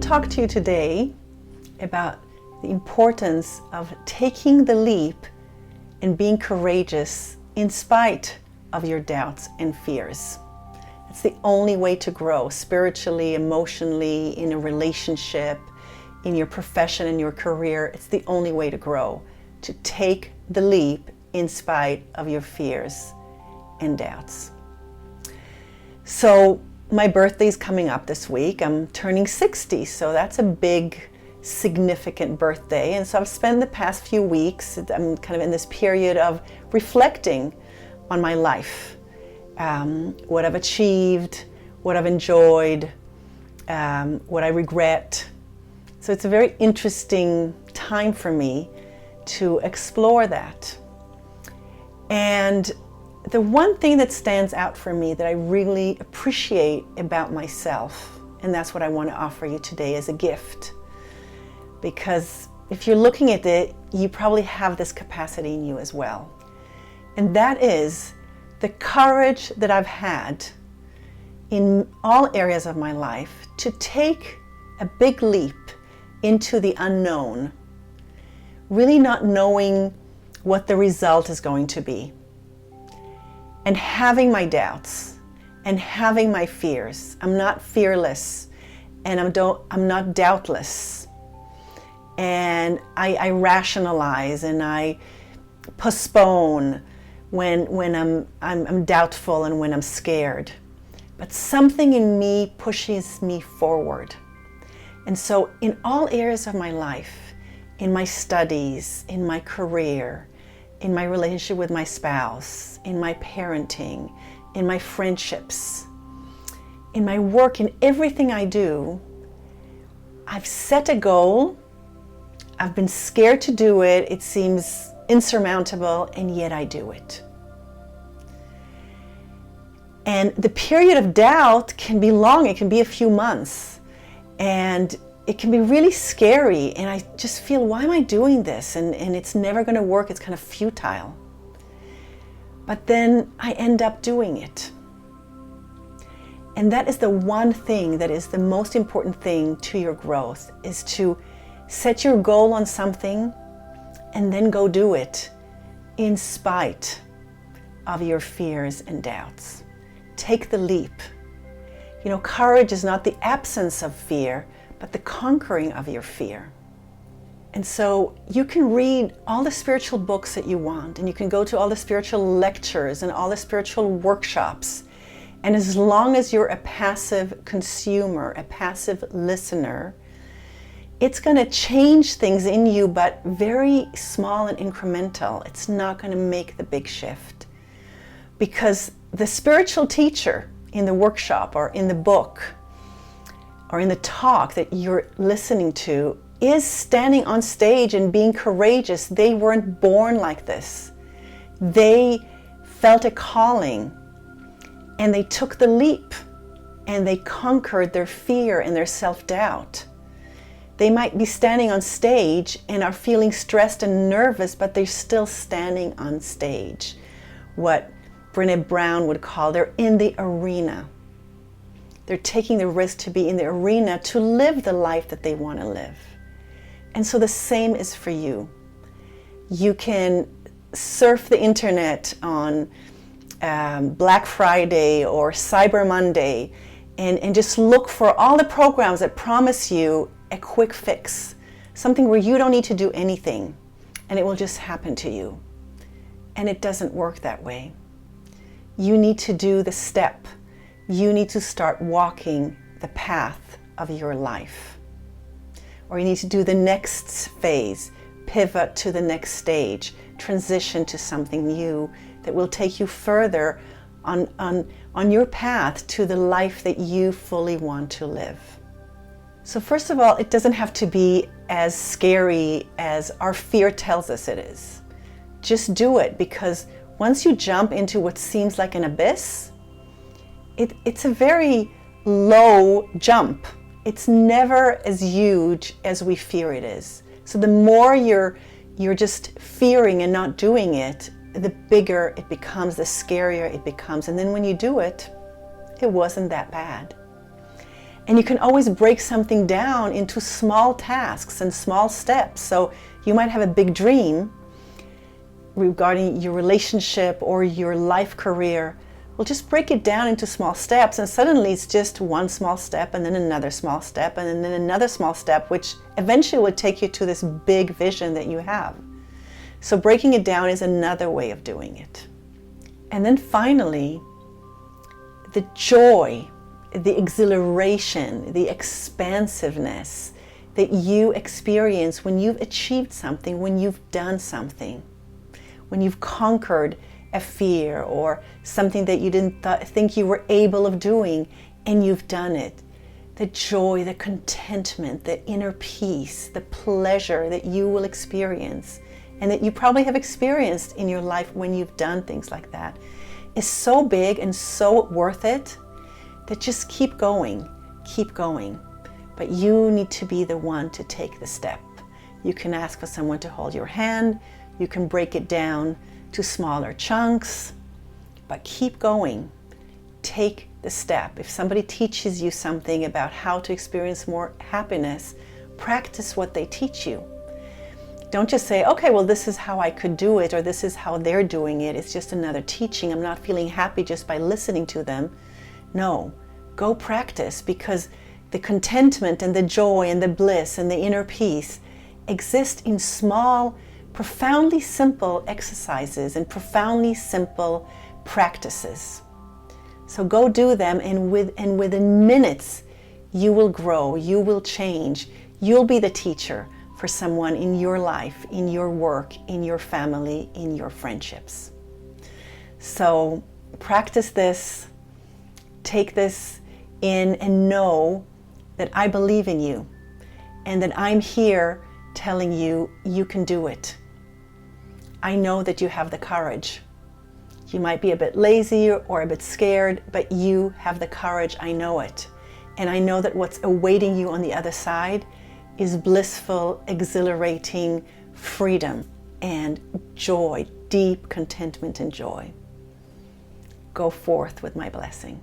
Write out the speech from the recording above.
talk to you today about the importance of taking the leap and being courageous in spite of your doubts and fears. It's the only way to grow spiritually, emotionally, in a relationship, in your profession, in your career. It's the only way to grow, to take the leap in spite of your fears and doubts. So my birthday's coming up this week. I'm turning 60, so that's a big, significant birthday. And so I've spent the past few weeks, I'm kind of in this period of reflecting on my life, what I've achieved, what I've enjoyed, what I regret. So it's a very interesting time for me to explore that. And the one thing that stands out for me that I really appreciate about myself, and that's what I want to offer you today as a gift. Because if you're looking at it, you probably have this capacity in you as well. And that is the courage that I've had in all areas of my life to take a big leap into the unknown, really not knowing what the result is going to be. And having my doubts and having my fears. I'm not fearless and I'm not doubtless. And I rationalize and I postpone when I'm doubtful and when I'm scared. But something in me pushes me forward. And so in all areas of my life, in my studies, in my career, in my relationship with my spouse, in my parenting, in my friendships, in my work, in everything I do, I've set a goal. I've been scared to do it. It seems insurmountable, and yet I do it. And the period of doubt can be long. It can be a few months. And it can be really scary, and I just feel, why am I doing this? And it's never going to work. It's kind of futile. But then I end up doing it. And that is the one thing that is the most important thing to your growth, is to set your goal on something and then go do it in spite of your fears and doubts. Take the leap. You know, courage is not the absence of fear, but the conquering of your fear. And so you can read all the spiritual books that you want, and you can go to all the spiritual lectures and all the spiritual workshops. And as long as you're a passive consumer, a passive listener, it's going to change things in you, but very small and incremental. It's not going to make the big shift. Because the spiritual teacher in the workshop or in the book or in the talk that you're listening to is standing on stage and being courageous. They weren't born like this. They felt a calling and they took the leap and they conquered their fear and their self-doubt. They might be standing on stage and are feeling stressed and nervous, but they're still standing on stage. What Brené Brown would call, they're in the arena. They're taking the risk to be in the arena to live the life that they want to live. And so the same is for you. You can surf the internet on Black Friday or Cyber Monday and just look for all the programs that promise you a quick fix, something where you don't need to do anything and it will just happen to you. And it doesn't work that way. You need to do the step. You need to start walking the path of your life. Or you need to do the next phase, pivot to the next stage, transition to something new that will take you further on your path to the life that you fully want to live. So first of all, it doesn't have to be as scary as our fear tells us it is. Just do it, because once you jump into what seems like an abyss, it's a very low jump. It's never as huge as we fear it is. So the more you're just fearing and not doing it, the bigger it becomes, the scarier it becomes. And then when you do it, it wasn't that bad. And you can always break something down into small tasks and small steps. So you might have a big dream regarding your relationship or your life career. Well, just break it down into small steps, and suddenly it's just one small step and then another small step and then another small step, which eventually will take you to this big vision that you have. So breaking it down is another way of doing it. And then finally, the joy, the exhilaration, the expansiveness that you experience when you've achieved something, when you've done something, when you've conquered a fear or something that you didn't think you were able of doing, and you've done it. The joy, the contentment, the inner peace, the pleasure that you will experience, and that you probably have experienced in your life when you've done things like that, is so big and so worth it that just keep going, keep going. But you need to be the one to take the step. You can ask for someone to hold your hand. You can break it down to smaller chunks, but keep going. Take the step. If somebody teaches you something about how to experience more happiness, practice what they teach you. Don't just say, okay, well, this is how I could do it, or this is how they're doing it. It's just another teaching. I'm not feeling happy just by listening to them. No, go practice, because the contentment and the joy and the bliss and the inner peace exist in small, profoundly simple exercises and profoundly simple practices. So go do them, and within minutes, you will grow, you will change, you'll be the teacher for someone in your life, in your work, in your family, in your friendships. So practice this, take this in, and know that I believe in you, and that I'm here telling you you can do it. I know that you have the courage. You might be a bit lazy or a bit scared, but you have the courage. I know it. And I know that what's awaiting you on the other side is blissful, exhilarating freedom and joy, deep contentment and joy. Go forth with my blessing.